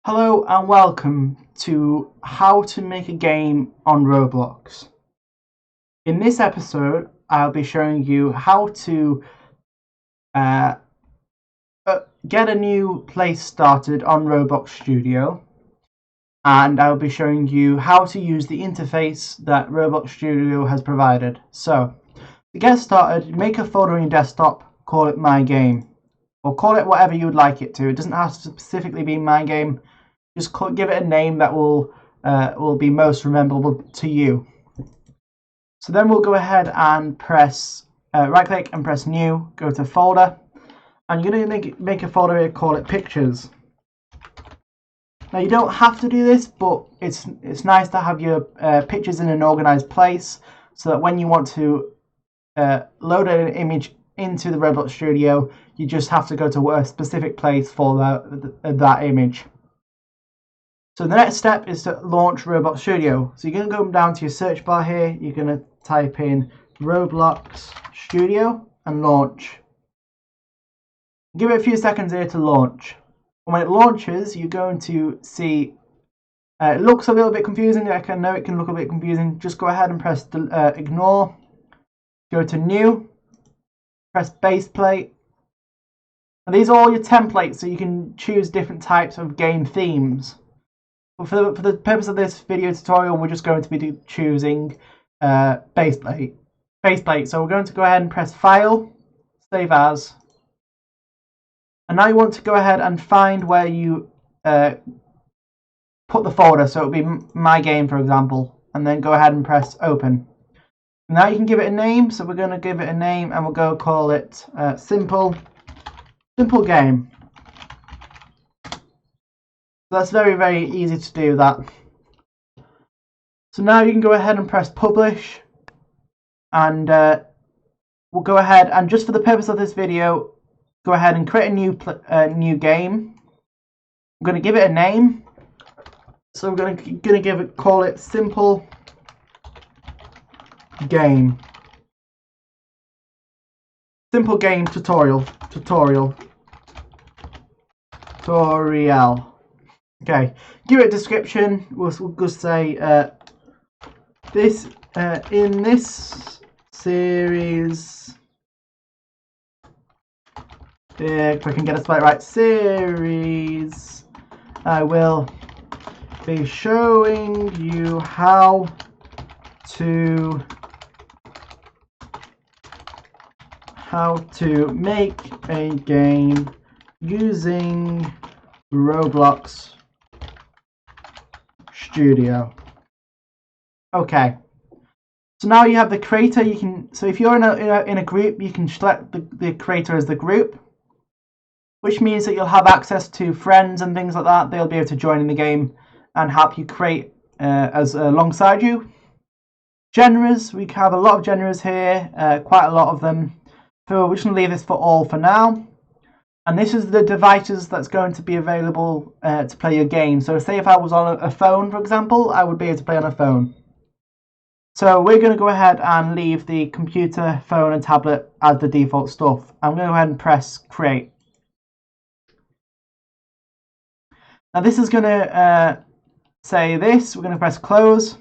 Hello and welcome to how to make a game on Roblox. In this episode, I'll be showing you how to get a new place started on Roblox Studio, and I'll be showing you how to use the interface that Roblox Studio has provided. So, to get started, make a folder on your desktop, call it My Game, or call it whatever you would like it to. It doesn't have to specifically be My Game. Just give it a name that will be most memorable to you. So then we'll go ahead and press right click and press new, go to folder, and you're going to make a folder here, call it pictures. Now you don't have to do this, but it's nice to have your pictures in an organized place so that when you want to load an image into the Roblox Studio, you just have to go to a specific place for that image. So the next step is to launch Roblox Studio. So you're going to go down to your search bar here. You're going to type in Roblox Studio and launch. Give it a few seconds here to launch. And when it launches, you're going to see it looks a little bit confusing. I know it can look a bit confusing. Just go ahead and press ignore. Go to new. Press base plate. And these are all your templates, so you can choose different types of game themes. For the purpose of this video tutorial, we're just going to be choosing base plate. So we're going to go ahead and press File, Save As, and now you want to go ahead and find where you put the folder. So it'll be My Game, for example, and then go ahead and press Open. Now you can give it a name. So we're going to give it a name, and we'll go call it Simple Game. So that's very, very easy to do that. So now you can go ahead and press publish, and we'll go ahead and, just for the purpose of this video, go ahead and create a new game. I'm going to give it a name. So we're going to call it Simple Game. Simple Game Tutorial. Okay, give it a description. We'll just say in this series, if I can get a spell right, series, I will be showing you how to make a game using Roblox Studio. Okay, so now you have the creator. So if you're in a group, you can select the creator as the group, which means that you'll have access to friends and things like that. They'll be able to join in the game and help you create alongside you. Genres, we have a lot of genres here, quite a lot of them. So we're just going to leave this for all for now. And this is the devices that's going to be available to play your game. So say if I was on a phone, for example, I would be able to play on a phone. So we're going to go ahead and leave the computer, phone and tablet as the default stuff. I'm going to go ahead and press create. Now this is going to say this. We're going to press close.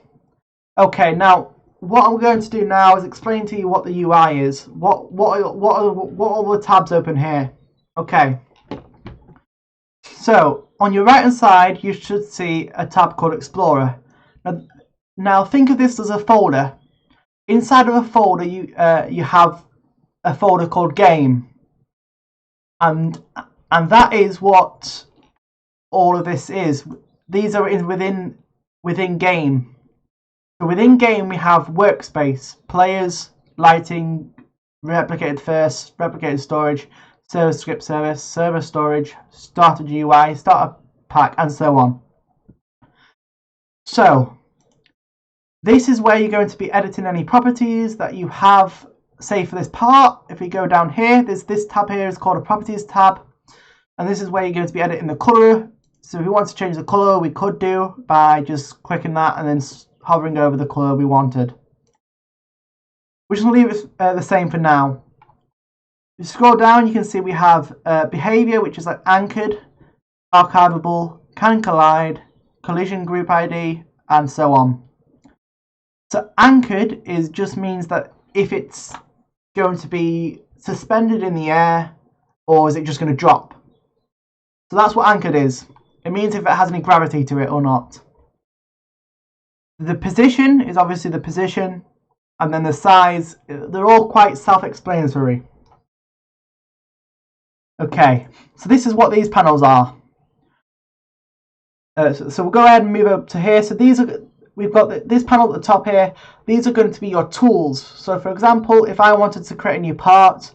Okay, now what I'm going to do now is explain to you what the UI is. What are all the tabs open here? Okay, so on your right hand side you should see a tab called Explorer. Now think of this as a folder. Inside of a folder you have a folder called Game, and that is what all of this is. These are within Game. So within Game we have Workspace, Players, Lighting, Replicated First, Replicated Storage, Server Script Service, Server Storage, Starter GUI, Starter Pack, and so on. So this is where you're going to be editing any properties that you have. Say for this part, if we go down here, there's this tab here is called a Properties tab, and this is where you're going to be editing the color. So if we want to change the color, we could do by just clicking that and then hovering over the color we wanted. We're just going to leave it the same for now. If you scroll down, you can see we have behavior, which is like anchored, archivable, can collide, collision group ID, and so on. So anchored just means that if it's going to be suspended in the air, or is it just going to drop? So that's what anchored is. It means if it has any gravity to it or not. The position is obviously the position, and then the size, they're all quite self-explanatory. Okay, so this is what these panels are. So we'll go ahead and move up to here. So we've got this panel at the top here. These are going to be your tools. So for example, if I wanted to create a new part,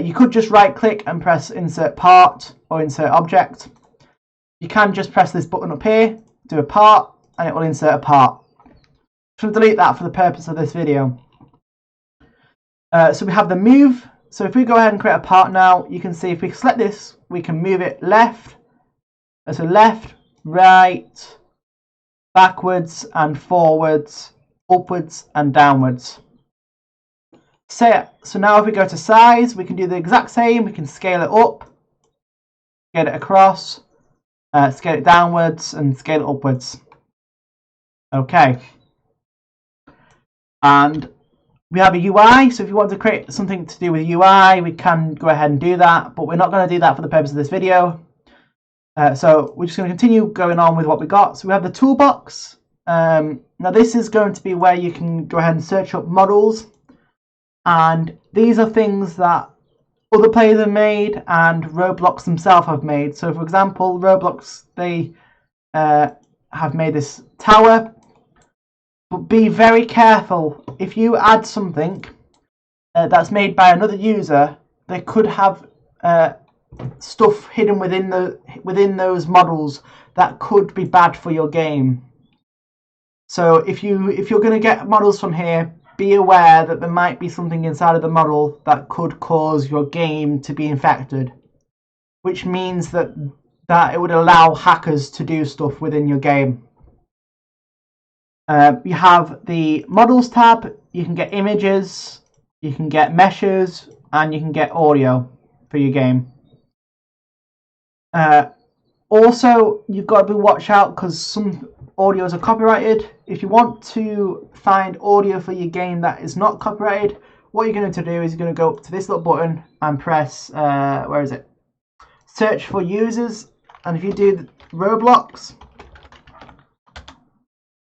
you could just right click and press insert part or insert object. You can just press this button up here, do a part, and it will insert a part. So we'll delete that for the purpose of this video. So we have the move. So if we go ahead and create a part now, you can see if we select this, we can move it left, so left, right, backwards and forwards, upwards and downwards. So now if we go to size, we can do the exact same. We can scale it up, get it across, scale it downwards and scale it upwards. Okay. And we have a UI, so if you want to create something to do with UI, we can go ahead and do that, but we're not going to do that for the purpose of this video. So we're just going to continue going on with what we got. So we have the toolbox. Now this is going to be where you can go ahead and search up models, and these are things that other players have made and Roblox themselves have made. So for example, Roblox, they have made this tower. But be very careful. If you add something that's made by another user, they could have stuff hidden within those models that could be bad for your game. So if you're going to get models from here, be aware that there might be something inside of the model that could cause your game to be infected, which means that it would allow hackers to do stuff within your game. You have the models tab. You can get images, you can get meshes, and you can get audio for your game. Also, you've got to watch out because some audios are copyrighted. If you want to find audio for your game that is not copyrighted, what you're going to do is you're going to go up to this little button and press, where is it? Search for users. And if you do Roblox,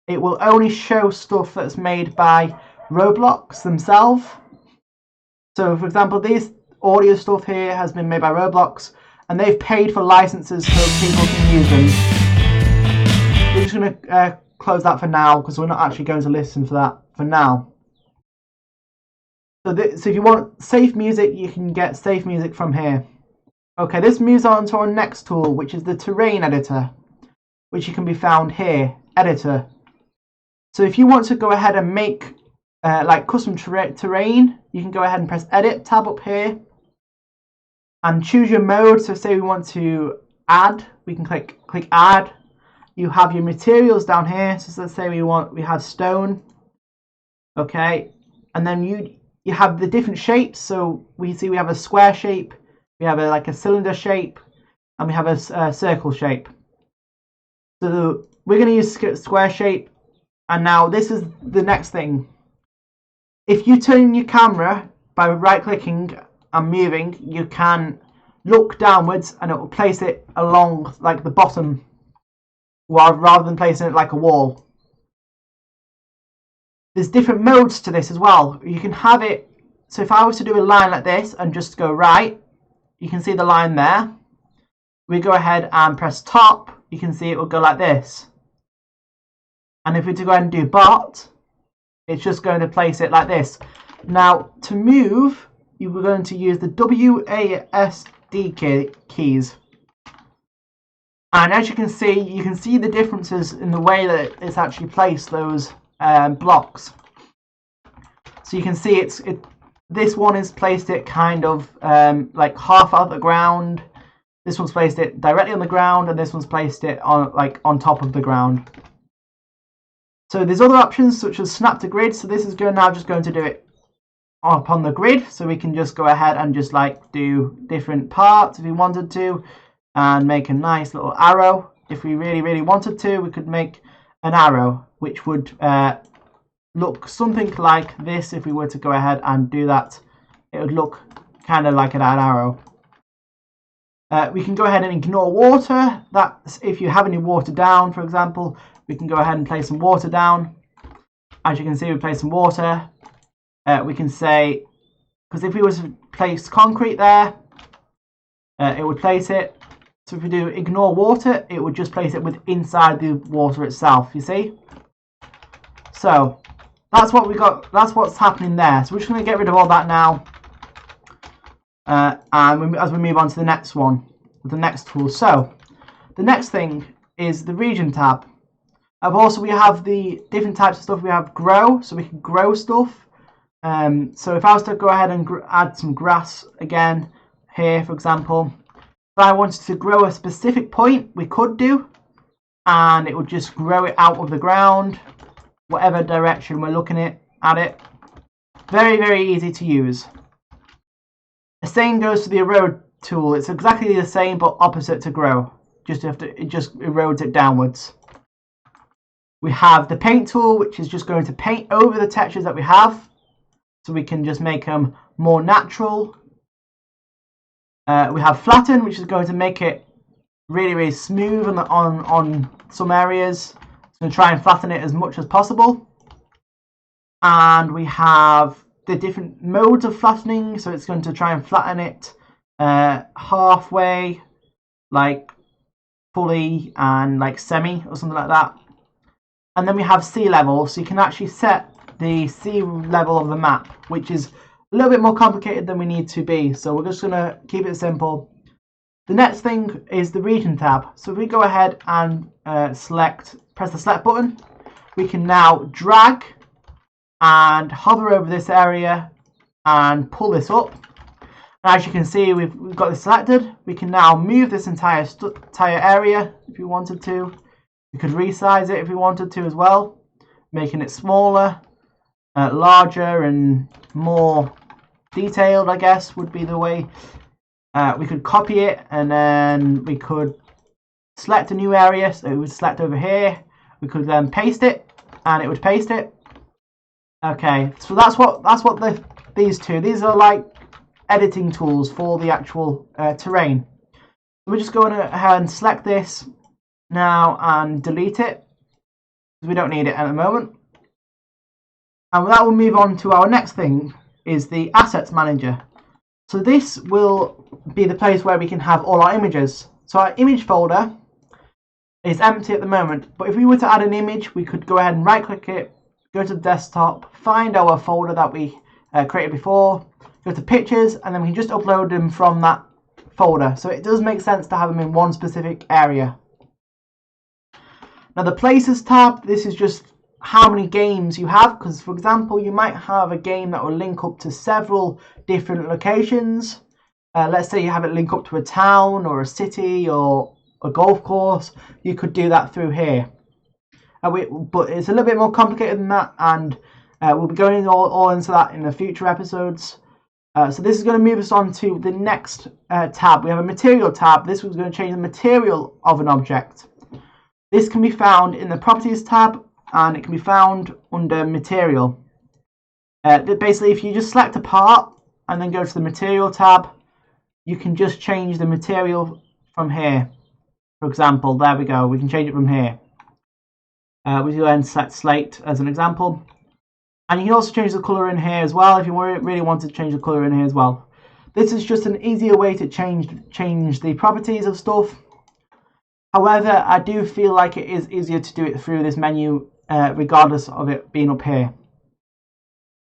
it will only show stuff that's made by Roblox themselves. So for example, this audio stuff here has been made by Roblox, and they've paid for licenses so people can use them. We're just going to close that for now because we're not actually going to listen for that for now. So if you want safe music, you can get safe music from here. Okay, this moves on to our next tool, which is the terrain editor, which can be found here, editor. So if you want to go ahead and make like custom terrain, you can go ahead and press edit tab up here and choose your mode. So say we want to add, we can click add. You have your materials down here. So let's say we have stone. Okay, and then you have the different shapes. So we have a square shape, we have like a cylinder shape, and we have a circle shape. So we're going to use square shape. And now this is the next thing. If you turn your camera by right clicking and moving, you can look downwards and it will place it along like the bottom rather than placing it like a wall. There's different modes to this as well. You can have it, so if I was to do a line like this and just go right, you can see the line there. We go ahead and press top, you can see it will go like this. And if we go ahead and do bot, it's just going to place it like this. Now, to move, you were going to use the WASD keys. And as you can see the differences in the way that it's actually placed those blocks. So you can see this one is placed it kind of like half out of the ground. This one's placed it directly on the ground, and this one's placed it on top of the ground. So there's other options such as snap to grid. So this is just going to do it up on the grid. So we can just go ahead and just like do different parts if we wanted to, and make a nice little arrow. if we really wanted to, we could make an arrow, which would look something like this. If we were to go ahead and do that, it would look kind of like an arrow. We can go ahead and ignore water. That's if you have any water down, for example. We can go ahead and place some water down. As you can see, we place some water. We can say, because if we were to place concrete there, it would place it. So if we do ignore water, it would just place it with inside the water itself, you see? So that's what we got. That's what's happening there. So we're just going to get rid of all that now. And as we move on to the next one, the next tool. So the next thing is the region tab. And also we have the different types of stuff. We have grow, so we can grow stuff. So if I was to go ahead and add some grass again here, for example, if I wanted to grow a specific point, we could do, and it would just grow it out of the ground, whatever direction we're looking at it. Very easy to use. The same goes to the erode tool. It's exactly the same but opposite to grow. It just erodes it downwards. We have the paint tool, which is just going to paint over the textures that we have, so we can just make them more natural. We have flatten, which is going to make it really smooth on some areas. It's going to try and flatten it as much as possible. And we have the different modes of flattening, so it's going to try and flatten it halfway, like fully, and like semi or something like that. And then we have sea level, so you can actually set the sea level of the map, which is a little bit more complicated than we need to be, so we're just going to keep it simple. The next thing is the region tab. So if we go ahead and press the select button, we can now drag and hover over this area and pull this up. And as you can see, we've got this selected. We can now move this entire area if we wanted to. We could resize it if we wanted to as well, making it smaller, larger and more detailed, I guess would be the way. We could copy it, and then we could select a new area, so we would select over here. We could then paste it, and it would paste it. Okay, so that's what these are like editing tools for the actual terrain. We're just going ahead and select this now and delete it, because we don't need it at the moment. And that will move on to our next thing, is the assets manager. So this will be the place where we can have all our images. So our image folder is empty at the moment, but if we were to add an image, we could go ahead and right click it, go to the desktop, find our folder that we created before, go to pictures, and then we can just upload them from that folder. So it does make sense to have them in one specific area. Now the places tab, this is just how many games you have, because for example you might have a game that will link up to several different locations. Let's say you have it link up to a town or a city or a golf course. You could do that through here, but it's a little bit more complicated than that, and we'll be going all into that in the future episodes. So this is going to move us on to the next tab. We have a material tab. This was going to change the material of an object. This can be found in the properties tab, and it can be found under material. Basically, if you just select a part and then go to the material tab, you can just change the material from here. For example, there we go. We can change it from here. We go ahead and select slate as an example. And you can also change the colour in here as well if you really want to change the colour in here as well. This is just an easier way to change the properties of stuff. However, I do feel like it is easier to do it through this menu, regardless of it being up here.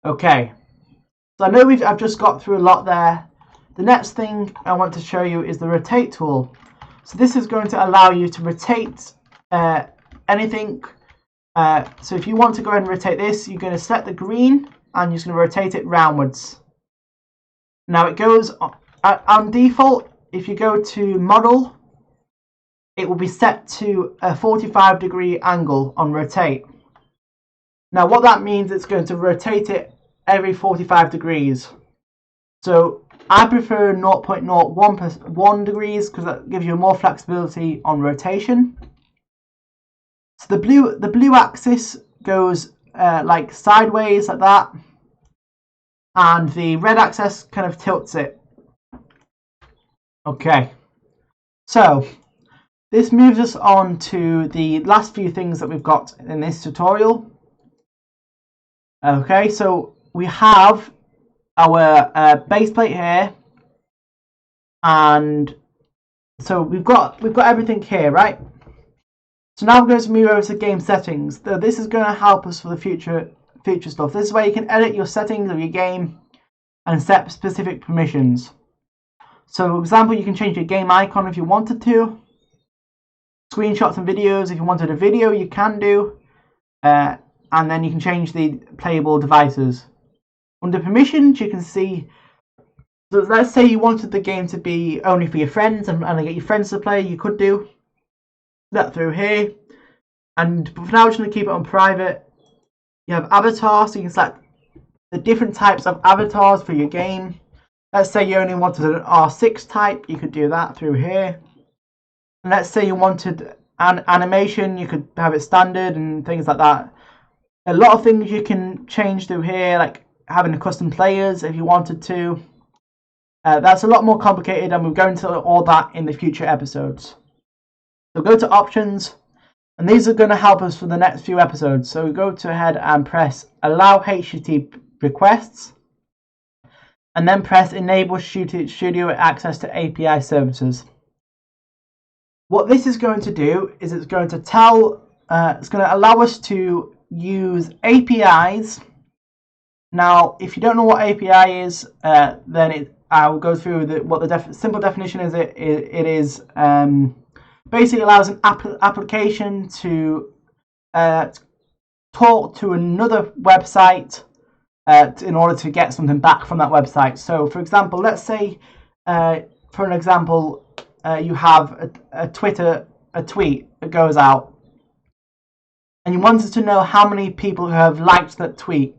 Okay, so I know I've just got through a lot there. The next thing I want to show you is the rotate tool. So this is going to allow you to rotate anything. So if you want to go ahead and rotate this, you're going to select the green and you're just going to rotate it roundwards. Now it goes on default. If you go to model, it will be set to a 45-degree angle on rotate. Now what that means, it's going to rotate it every 45 degrees. So I prefer 0.01 degrees because that gives you more flexibility on rotation. So the blue axis goes like sideways like that, and the red axis kind of tilts it. Okay, so this moves us on to the last few things that we've got in this tutorial. Okay, so we have our base plate here, and so we've got everything here, right? So now we're going to move over to game settings. This is going to help us for the future stuff. This is where you can edit your settings of your game and set specific permissions. So for example, you can change your game icon if you wanted to. Screenshots and videos, if you wanted a video, you can do. And then you can change the playable devices. Under permissions, you can see, so let's say you wanted the game to be only for your friends and get your friends to play, you could do that through here. And for now, we're just going to keep it on private. You have avatars, so you can select the different types of avatars for your game. Let's say you only wanted an R6 type, you could do that through here. And let's say you wanted an animation, you could have it standard and things like that. A lot of things you can change through here, like having the custom players if you wanted to. That's a lot more complicated, and we'll go into all that in the future episodes. So go to options, and these are going to help us for the next few episodes. So we go to ahead and press allow HTTP requests, and then press enable studio access to API services. What this is going to do is it's going to allow us to use APIs. Now, if you don't know what API is, then I'll go through what the simple definition is. It is basically allows an application to talk to another website in order to get something back from that website. So, for example, let's say, for an example, you have a tweet that goes out, and you wanted to know how many people have liked that tweet.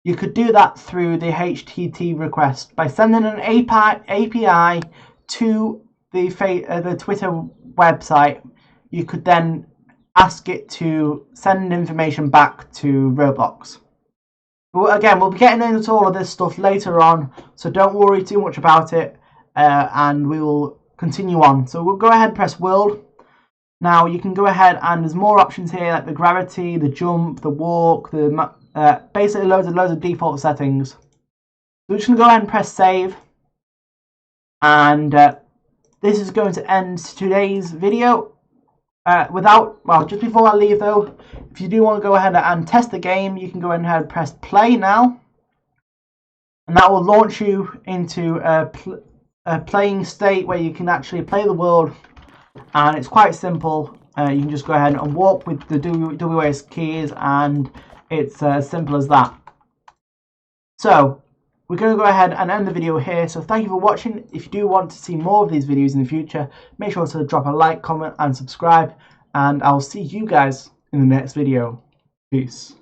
You could do that through the HTTP request by sending an API to the Twitter website. You could then ask it to send information back to Roblox. Again, we'll be getting into all of this stuff later on, so don't worry too much about it, and we will continue on. So we'll go ahead and press world. Now you can go ahead and there's more options here, like the gravity, the jump, the walk, basically loads of default settings. So we're just going to go ahead and press save, and this is going to end today's video. Just before I leave though, if you do want to go ahead and test the game, you can go ahead and press play now, and that will launch you into a playing state where you can actually play the world, and it's quite simple. You can just go ahead and walk with the WAS keys, and it's as simple as that. So we're going to go ahead and end the video here. So thank you for watching. If you do want to see more of these videos in the future, make sure to drop a like, comment and subscribe, and I'll see you guys in the next video. Peace.